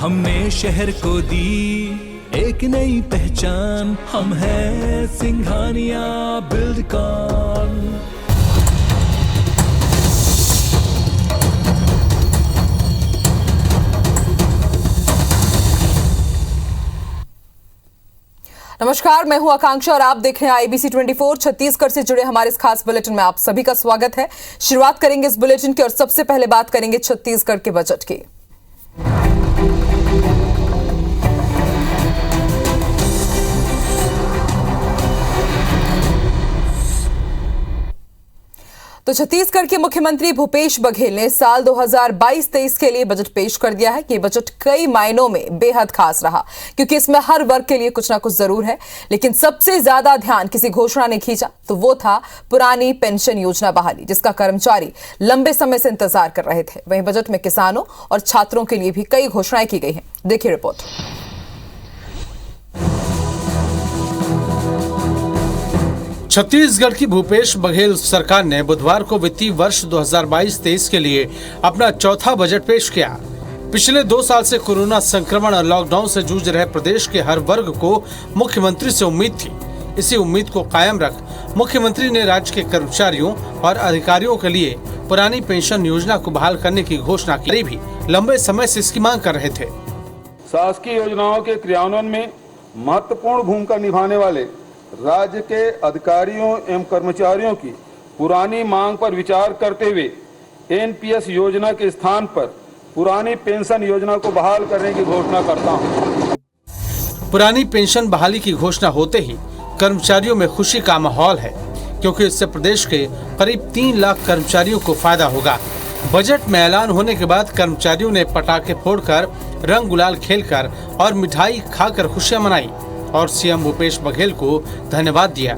हमने शहर को दी एक नई पहचान, हम हैं सिंघानिया बिल्डकॉन। नमस्कार, मैं हूं आकांक्षा और आप देख रहे हैं IBC 24। छत्तीसगढ़ से जुड़े हमारे इस खास बुलेटिन में आप सभी का स्वागत है। शुरुआत करेंगे इस बुलेटिन की और सबसे पहले बात करेंगे छत्तीसगढ़ के बजट की। तो छत्तीसगढ़ के मुख्यमंत्री भूपेश बघेल ने साल 2022-23 के लिए बजट पेश कर दिया है। ये बजट कई मायनों में बेहद खास रहा क्योंकि इसमें हर वर्ग के लिए कुछ ना कुछ जरूर है, लेकिन सबसे ज्यादा ध्यान किसी घोषणा ने खींचा तो वो था पुरानी पेंशन योजना बहाली, जिसका कर्मचारी लंबे समय से इंतजार कर रहे थे। वहीं बजट में किसानों और छात्रों के लिए भी कई घोषणाएं की गई हैं। देखिए रिपोर्ट। छत्तीसगढ़ की भूपेश बघेल सरकार ने बुधवार को वित्तीय वर्ष 2022-23 के लिए अपना चौथा बजट पेश किया। पिछले 2 साल से कोरोना संक्रमण और लॉकडाउन से जूझ रहे प्रदेश के हर वर्ग को मुख्यमंत्री से उम्मीद थी। इसी उम्मीद को कायम रख मुख्यमंत्री ने राज्य के कर्मचारियों और अधिकारियों के लिए पुरानी पेंशन योजना को बहाल करने की घोषणा की। भी लंबे समय से इसकी मांग कर रहे थे। शासकीय योजनाओं के क्रियान्वयन में महत्वपूर्ण भूमिका निभाने वाले राज्य के अधिकारियों एवं कर्मचारियों की पुरानी मांग पर विचार करते हुए NPS योजना के स्थान पर पुरानी पेंशन योजना को बहाल करने की घोषणा करता हूं। पुरानी पेंशन बहाली की घोषणा होते ही कर्मचारियों में खुशी का माहौल है, क्योंकि इससे प्रदेश के करीब 3 लाख कर्मचारियों को फायदा होगा। बजट में ऐलान होने के बाद कर्मचारियों ने पटाखे फोड़कर, रंग गुलाल खेलकर और मिठाई खाकर खुशियां मनाई और सीएम भूपेश बघेल को धन्यवाद दिया।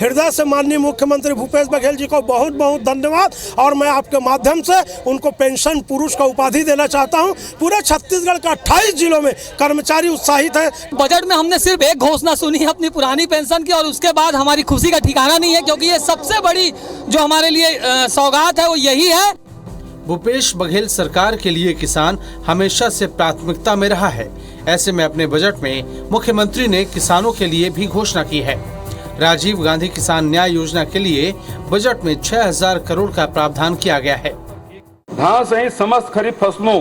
हृदय से माननीय मुख्यमंत्री भूपेश बघेल जी को बहुत बहुत धन्यवाद और मैं आपके माध्यम से उनको पेंशन पुरुष का उपाधि देना चाहता हूं। पूरे छत्तीसगढ़ का 28 जिलों में कर्मचारी उत्साहित है। बजट में हमने सिर्फ एक घोषणा सुनी है अपनी पुरानी पेंशन की, और उसके बाद हमारी खुशी का ठिकाना नहीं है, क्योंकि ये सबसे बड़ी जो हमारे लिए सौगात है वो यही है। भूपेश बघेल सरकार के लिए किसान हमेशा से प्राथमिकता में रहा है। ऐसे में अपने बजट में मुख्यमंत्री ने किसानों के लिए भी घोषणा की है। राजीव गांधी किसान न्याय योजना के लिए बजट में 6000 करोड़ का प्रावधान किया गया है। धान सहित समस्त खरीफ फसलों,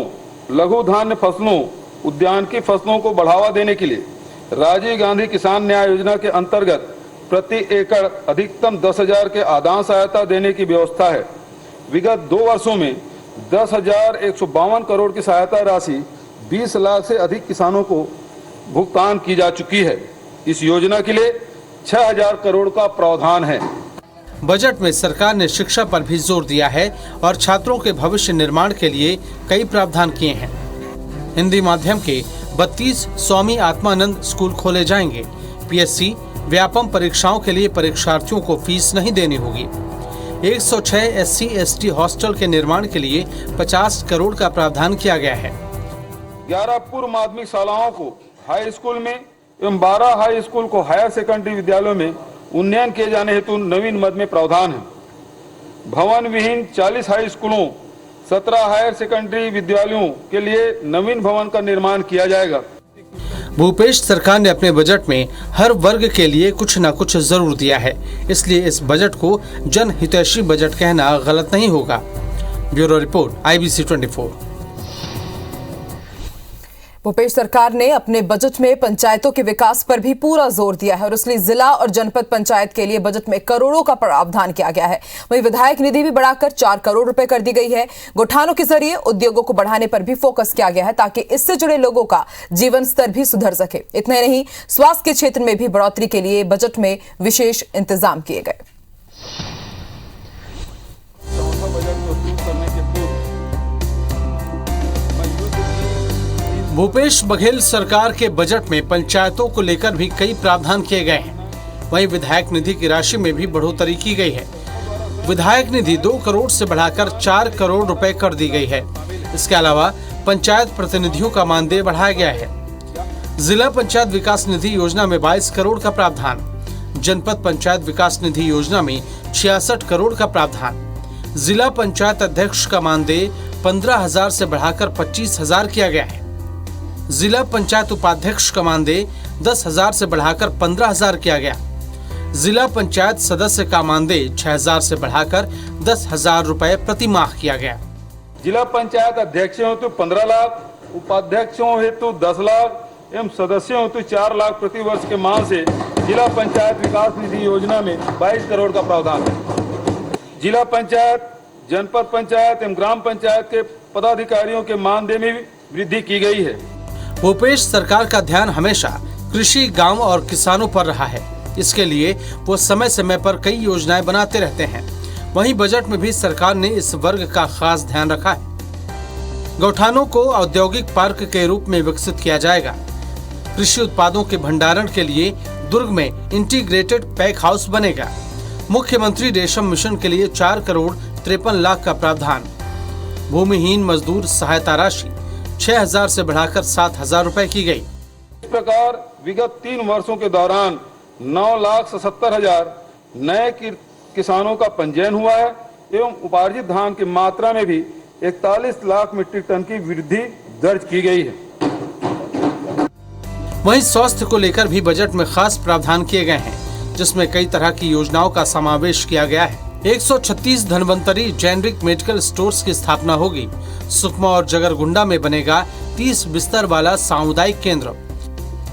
लघु धान्य फसलों, उद्यान की फसलों को बढ़ावा देने के लिए राजीव गांधी किसान न्याय योजना के अंतर्गत प्रति एकड़ अधिकतम 10,000 के आदान सहायता देने की व्यवस्था है। विगत 2 वर्षों में 10,152 करोड़ की सहायता राशि 20 लाख से अधिक किसानों को भुगतान की जा चुकी है। इस योजना के लिए 6,000 करोड़ का प्रावधान है। बजट में सरकार ने शिक्षा पर भी जोर दिया है और छात्रों के भविष्य निर्माण के लिए कई प्रावधान किए हैं। हिंदी माध्यम के 32 स्वामी आत्मानंद स्कूल खोले जाएंगे। PSC व्यापम परीक्षाओं के लिए परीक्षार्थियों को फीस नहीं देनी होगी। 106 SC/ST हॉस्टल के निर्माण के लिए 50 करोड़ का प्रावधान किया गया है। 11 पूर्व माध्यमिक शालाओं को हाई स्कूल में एवं 12 हाई स्कूल को हायर सेकेंडरी विद्यालयों में उन्नयन किए जाने हेतु नवीन मद में प्रावधान है। भवन विहीन 40 हाई स्कूलों, 17 हायर सेकेंडरी विद्यालयों के लिए नवीन भवन का निर्माण किया जाएगा। भूपेश सरकार ने अपने बजट में हर वर्ग के लिए कुछ न कुछ जरूर दिया है, इसलिए इस बजट को जनहितैषी बजट कहना गलत नहीं होगा। Bureau report IBC 24। भूपेश सरकार ने अपने बजट में पंचायतों के विकास पर भी पूरा जोर दिया है और इसलिए जिला और जनपद पंचायत के लिए बजट में करोड़ों का प्रावधान किया गया है। वहीं विधायक निधि भी बढ़ाकर 4 करोड़ रुपए कर दी गई है। गौठानों के जरिए उद्योगों को बढ़ाने पर भी फोकस किया गया है ताकि इससे जुड़े लोगों का जीवन स्तर भी सुधर सके। इतना ही नहीं, स्वास्थ्य के क्षेत्र में भी बढ़ोतरी के लिए बजट में विशेष इंतजाम किए गए। भूपेश बघेल सरकार के बजट में पंचायतों को लेकर भी कई प्रावधान किए गए हैं। वहीं विधायक निधि की राशि में भी बढ़ोतरी की गई है। विधायक निधि 2 करोड़ से बढ़ाकर 4 करोड़ रुपए कर दी गई है। इसके अलावा पंचायत प्रतिनिधियों का मानदेय बढ़ाया गया है। जिला पंचायत विकास निधि योजना में 22 करोड़ का प्रावधान, जनपद पंचायत विकास निधि योजना में 66 करोड़ का प्रावधान, जिला पंचायत अध्यक्ष का मानदेय 15,000 से बढ़ाकर 25,000 किया गया है। जिला पंचायत उपाध्यक्ष का मानदेय 10,000 से बढ़ाकर 15,000 किया गया। जिला पंचायत सदस्य का मानदेय 6,000 से बढ़ाकर 10,000 रुपए प्रति माह किया गया। जिला पंचायत अध्यक्षों हेतु 15 लाख, उपाध्यक्षों हेतु 10 लाख एवं सदस्यों हेतु 4 लाख प्रति वर्ष के मान से जिला पंचायत विकास निधि योजना में 22 करोड़ का प्रावधान है। जिला पंचायत, जनपद पंचायत एवं ग्राम पंचायत के पदाधिकारियों के मानदेय में भी वृद्धि की गई है। भूपेश सरकार का ध्यान हमेशा कृषि, गांव और किसानों पर रहा है। इसके लिए वो समय समय पर कई योजनाएं बनाते रहते हैं। वहीं बजट में भी सरकार ने इस वर्ग का खास ध्यान रखा है। गौठानों को औद्योगिक पार्क के रूप में विकसित किया जाएगा। कृषि उत्पादों के भंडारण के लिए दुर्ग में इंटीग्रेटेड पैक हाउस बनेगा। मुख्यमंत्री रेशम मिशन के लिए 4 करोड़ 53 लाख का प्रावधान। भूमिहीन मजदूर सहायता राशि 6,000 से बढ़ाकर 7,000 रुपए की गई। इस प्रकार विगत 3 वर्षों के दौरान 9,77,000 नए किसानों का पंजीयन हुआ है एवं उपार्जित धान की मात्रा में भी 41 लाख मीट्रिक टन की वृद्धि दर्ज की गई है। वहीं स्वास्थ्य को लेकर भी बजट में खास प्रावधान किए गए हैं, जिसमें कई तरह की योजनाओं का समावेश किया गया है। 136 धन्वंतरी जेनरिक मेडिकल स्टोर्स की स्थापना होगी। सुकमा और जगरगुंडा में बनेगा 30 बिस्तर वाला सामुदायिक केंद्र।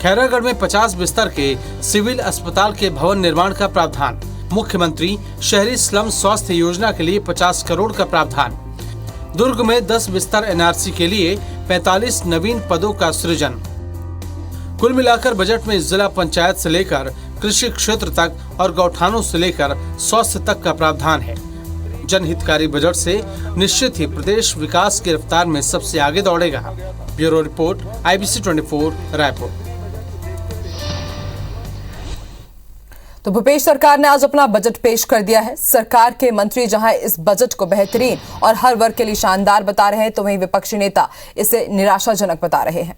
खैरागढ़ में 50 बिस्तर के सिविल अस्पताल के भवन निर्माण का प्रावधान। मुख्यमंत्री शहरी स्लम स्वास्थ्य योजना के लिए 50 करोड़ का प्रावधान। दुर्ग में 10 बिस्तर एनआरसी के लिए 45 नवीन पदों का सृजन। कुल मिलाकर बजट में जिला पंचायत से लेकर कृषि क्षेत्र तक और गौठानों से लेकर स्वास्थ्य तक का प्रावधान है। जनहितकारी बजट से निश्चित ही प्रदेश विकास की रफ्तार में सबसे आगे दौड़ेगा। Bureau report, IBC 24 Raipur. तो भूपेश सरकार ने आज अपना बजट पेश कर दिया है। सरकार के मंत्री जहां इस बजट को बेहतरीन और हर वर्ग के लिए शानदार बता रहे हैं, तो वहीं विपक्षी नेता इसे निराशाजनक बता रहे हैं।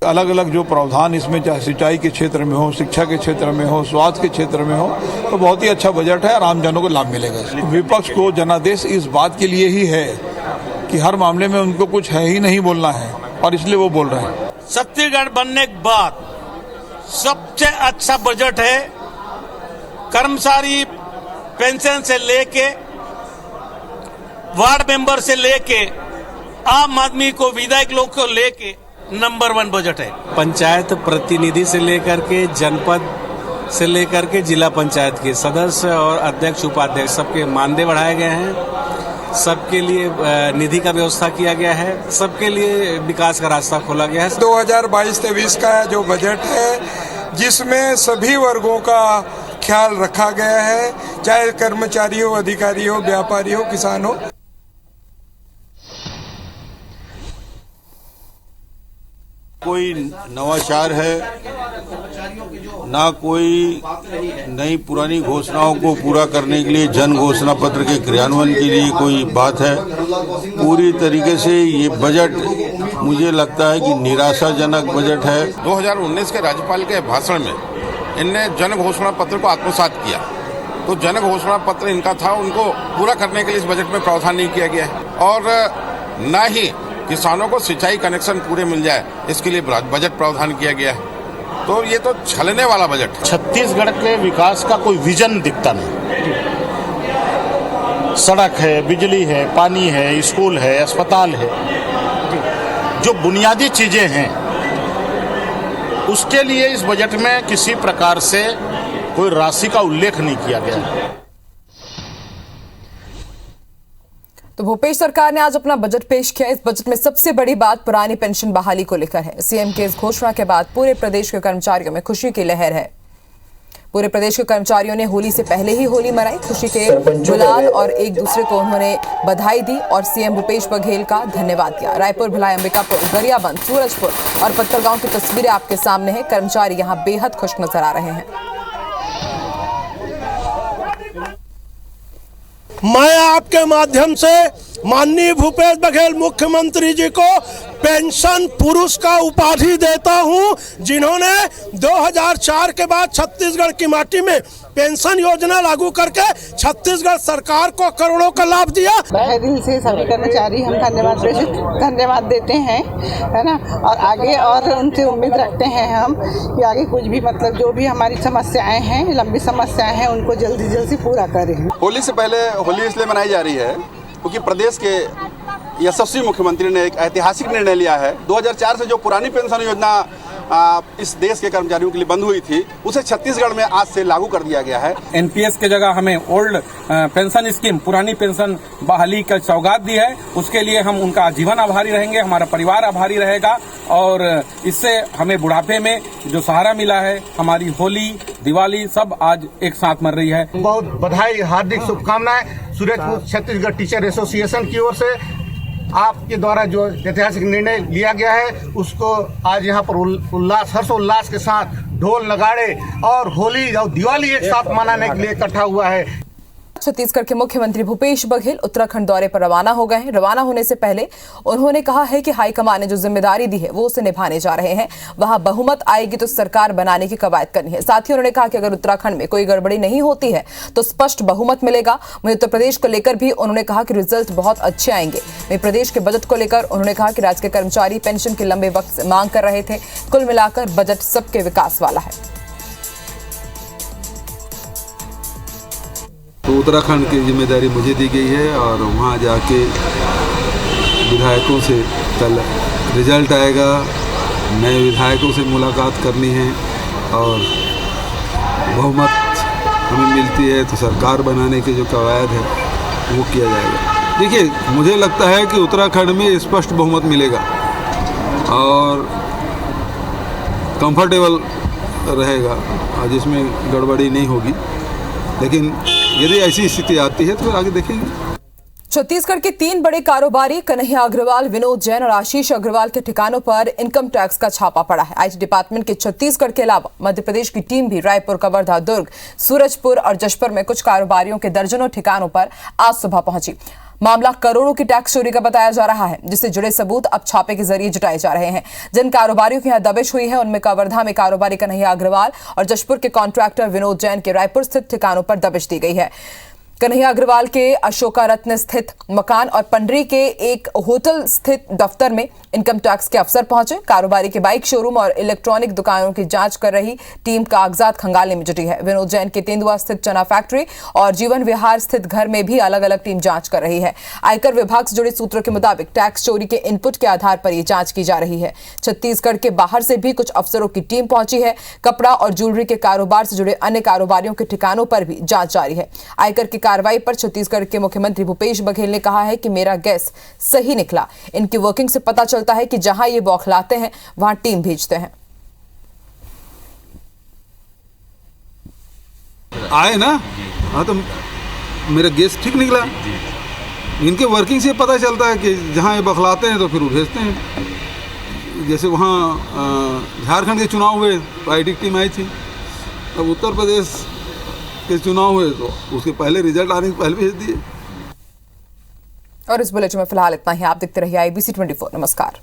अलग अलग जो प्रावधान इसमें, चाहे सिंचाई के क्षेत्र में हो, शिक्षा के क्षेत्र में हो, स्वास्थ्य के क्षेत्र में हो, तो बहुत ही अच्छा बजट है और आम जनों को लाभ मिलेगा। विपक्ष को जनादेश इस बात के लिए ही है कि हर मामले में उनको कुछ है ही नहीं बोलना है, और इसलिए वो बोल रहे हैं। छत्तीसगढ़ बनने के बाद सबसे अच्छा बजट है। कर्मचारी पेंशन से लेके, वार्ड मेंबर से लेके, आम आदमी को, विधायक लोग को लेके नंबर 1 बजट है। पंचायत प्रतिनिधि से लेकर के जनपद से लेकर के जिला पंचायत के सदस्य और अध्यक्ष, उपाध्यक्ष सबके मानदेय बढ़ाए गए हैं। सबके लिए निधि का व्यवस्था किया गया है। सबके लिए विकास का रास्ता खोला गया है। 2022-23 का जो बजट है, जिसमें सभी वर्गों का ख्याल रखा गया है, चाहे कर्मचारी हो, अधिकारी हो, व्यापारी हो, किसान हो। कोई नवाचार है ना, कोई नई पुरानी घोषणाओं को पूरा करने के लिए जन घोषणा पत्र के क्रियान्वयन के लिए कोई बात है। पूरी तरीके से ये बजट मुझे लगता है कि निराशाजनक बजट है। 2019 के राज्यपाल के भाषण में इनने जन घोषणा पत्र को आत्मसात किया, तो जन घोषणा पत्र इनका था, उनको पूरा करने के लिए इस बजट में प्रावधान नहीं किया गया है। और न ही किसानों को सिंचाई कनेक्शन पूरे मिल जाए, इसके लिए बजट प्रावधान किया गया है। तो ये तो छलने वाला बजट है। छत्तीसगढ़ के विकास का कोई विजन दिखता नहीं। सड़क है, बिजली है, पानी है, स्कूल है, अस्पताल है, जो बुनियादी चीजें हैं, उसके लिए इस बजट में किसी प्रकार से कोई राशि का उल्लेख नहीं किया गया। तो भूपेश सरकार ने आज अपना बजट पेश किया। इस बजट में सबसे बड़ी बात पुरानी पेंशन बहाली को लेकर है। सीएम के इस घोषणा के बाद पूरे प्रदेश के कर्मचारियों में खुशी की लहर है। पूरे प्रदेश के कर्मचारियों ने होली से पहले ही होली मनाई। खुशी के गुलाल और एक दूसरे को उन्होंने बधाई दी और सीएम भूपेश बघेल का धन्यवाद किया। रायपुर, भिलाई, अंबिकापुर, गरियाबंद, सूरजपुर और पत्थलगांव की तस्वीरें आपके सामने हैं। कर्मचारी यहां बेहद खुश नजर आ रहे हैं। मैं आपके माध्यम से माननीय भूपेश बघेल मुख्यमंत्री जी को पेंशन पुरुष का उपाधि देता हूं, जिन्होंने 2004 के बाद छत्तीसगढ़ की माटी में पेंशन योजना लागू करके छत्तीसगढ़ सरकार को करोड़ों का लाभ दिया। तहे दिल से सभी कर्मचारी हम धन्यवाद देते हैं, है ना। और आगे और उनसे उम्मीद रखते हैं हम कि आगे कुछ भी मतलब जो भी हमारी समस्याएं हैं, लंबी समस्याएं हैं, उनको जल्दी जल्दी पूरा करें। होली से पहले होली इसलिए मनाई जा रही है क्योंकि प्रदेश के यशस्वी मुख्यमंत्री ने एक ऐतिहासिक निर्णय लिया है। 2004 से जो पुरानी पेंशन योजना इस देश के कर्मचारियों के लिए बंद हुई थी, उसे छत्तीसगढ़ में आज से लागू कर दिया गया है। एनपीएस के जगह हमें ओल्ड पेंशन स्कीम, पुरानी पेंशन बहाली का सौगात दी है। उसके लिए हम उनका आजीवन आभारी रहेंगे, हमारा परिवार आभारी रहेगा और इससे हमें बुढ़ापे में जो सहारा मिला है, हमारी होली दिवाली सब आज एक साथ मर रही है। बहुत बधाई, हार्दिक शुभकामनाएं सूरजपुर छत्तीसगढ़ टीचर एसोसिएशन की ओर से। आपके द्वारा जो ऐतिहासिक निर्णय लिया गया है उसको आज यहाँ पर उल्लास, हर्षोल्लास के साथ ढोल नगाड़े और होली और दिवाली एक साथ मनाने के लिए इकट्ठा हुआ है। छत्तीसगढ़ के मुख्यमंत्री भूपेश बघेल उत्तराखंड दौरे पर रवाना हो गए हैं। रवाना होने से पहले उन्होंने कहा है कि हाईकमान ने जो जिम्मेदारी दी है वो उसे निभाने जा रहे हैं। वहां बहुमत आएगी तो सरकार बनाने की कवायद करनी है। साथ ही उन्होंने कहा कि अगर उत्तराखंड में कोई गड़बड़ी नहीं होती है तो स्पष्ट बहुमत मिलेगा। वहीं उत्तर प्रदेश को लेकर भी उन्होंने कहा कि रिजल्ट बहुत अच्छे आएंगे। वहीं प्रदेश के बजट को लेकर उन्होंने कहा कि राज्य के कर्मचारी पेंशन की लंबे वक्त से मांग कर रहे थे। कुल मिलाकर बजट सबके विकास वाला है। तो उत्तराखंड की जिम्मेदारी मुझे दी गई है और वहाँ जाके विधायकों से कल रिजल्ट आएगा, नए विधायकों से मुलाकात करनी है और बहुमत हमें मिलती है तो सरकार बनाने की जो कवायद है वो किया जाएगा। देखिए, मुझे लगता है कि उत्तराखंड में स्पष्ट बहुमत मिलेगा और कंफर्टेबल रहेगा और जिसमें गड़बड़ी नहीं होगी। लेकिन यदि ऐसी स्थिति आती है तो फिर आगे देखेंगे। छत्तीसगढ़ के 3 बड़े कारोबारी कन्हैया अग्रवाल, विनोद जैन और आशीष अग्रवाल के ठिकानों पर इनकम टैक्स का छापा पड़ा है। आईटी डिपार्टमेंट के छत्तीसगढ़ के अलावा मध्य प्रदेश की टीम भी रायपुर, कवर्धा, दुर्ग, सूरजपुर और जशपुर में कुछ कारोबारियों के दर्जनों ठिकानों पर आज सुबह पहुंची। मामला करोड़ों की टैक्स चोरी का बताया जा रहा है, जिससे जुड़े सबूत अब छापे के जरिए जुटाए जा रहे हैं। जिन कारोबारियों की यहां दबिश हुई है उनमें कवर्धा में कारोबारी कन्हैया अग्रवाल और जशपुर के कॉन्ट्रैक्टर विनोद जैन के रायपुर स्थित ठिकानों पर दबिश दी गई है। कन्हैया अग्रवाल के अशोका रत्न स्थित मकान और पंडरी के एक होटल स्थित दफ्तर में इनकम टैक्स के अफसर पहुंचे। कारोबारी के बाइक शोरूम और इलेक्ट्रॉनिक दुकानों की जांच कर रही टीम कागजात खंगालने में जुटी है। विनोद जैन के तेंदुआ स्थित चना फैक्ट्री और जीवन विहार स्थित घर में भी अलग अलग टीम जांच कर रही है। आयकर विभाग से जुड़े सूत्रों के मुताबिक टैक्स चोरी के इनपुट के आधार पर यह जांच की जा रही है। छत्तीसगढ़ के बाहर से भी कुछ अफसरों की टीम पहुंची है। कपड़ा और ज्वेलरी के कारोबार से जुड़े अन्य कारोबारियों के ठिकानों पर भी जांच जारी है। आयकर की कार्रवाई पर छत्तीसगढ़ के मुख्यमंत्री भूपेश बघेल ने कहा है कि मेरा गैस सही निकला। इनकी वर्किंग से पता चलता है कि जहां ये बौखलाते हैं वहां टीम भेजते हैं। आए ना, हाँ, तो मेरा गैस ठीक निकला। इनके वर्किंग से पता चलता है कि जहां ये बौखलाते हैं तो फिर वो भेजते हैं। जैसे वहाँ झारखंड के चुनाव हुए तो आईटी टीम आई थी, अब उत्तर प्रदेश के चुनाव हुए तो उसके पहले रिजल्ट आने से पहले भेज दिए। और इस बुलेटिन में फिलहाल इतना ही। आप देखते रहिए IBC 24। नमस्कार।